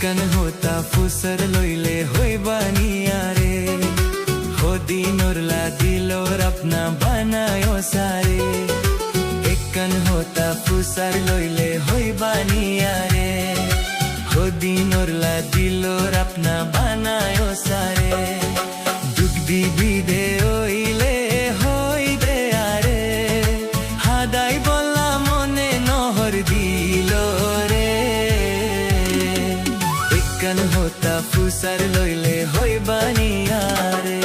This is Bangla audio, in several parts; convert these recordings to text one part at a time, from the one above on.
একখান হোতা ফুসর লইলে হইবানিয়া রে দিনরলা দিলোর আপনা বানায় সারে একখান হোতা ফুসার লইলে হইবানিয়া রে দিনরলা দিলোর আপনা বানায় সারে দুঃখ দিবি দে ওইলে হই দে আরে হাদাই বললা মনে নহর দিল রে একখান হোতা ফুসার লইলে হইবানিয়া রে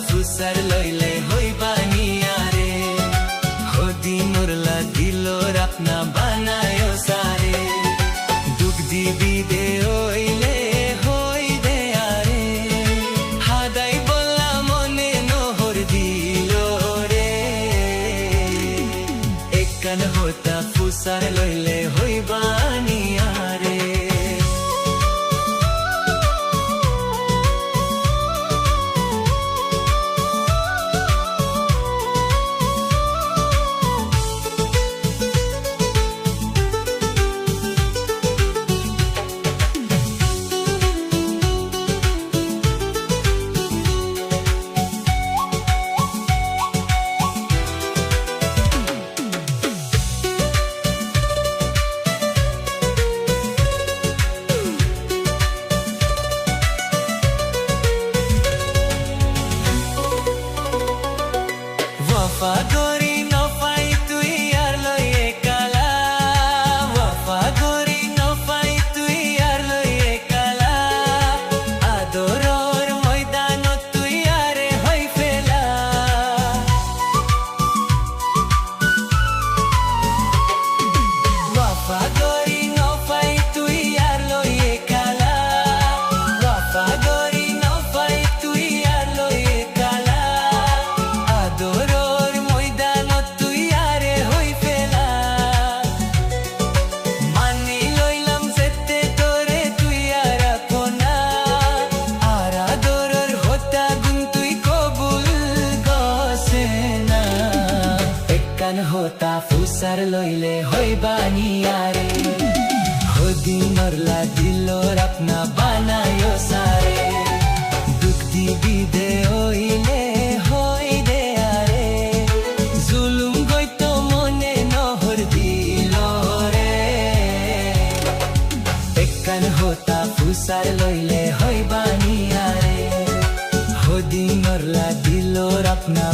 ফুসার লইলে হইবানিয়া রে দিনরলা দিলোর আপনা বানায় সারে দুঃখ দিবি দে ওইলে হই দে আরে হাদাই বললা মনে নহর দিল রে একখান হোতা ফুসার লইলে হইবানিয়া রে वफा करी नफाई तुई यार लइए काला वफा करी नफाई तुई यार लइए काला आदरर मैदान तुई यारे हई फेला वफा करी नफाई तुई यार लइए काला वफा करी नफाई तुई यार लइए काला आदर होता फुसार लइले हइबानिया रे दिनरला दिलोर अपना बानायो सारे दुःख दिबि दे ओइले हई दे आरे जुलुम गइतो मने নহर दिल रे एकखान होता फुसार लइले हइबानिया रे दिनरला दिलोर अपना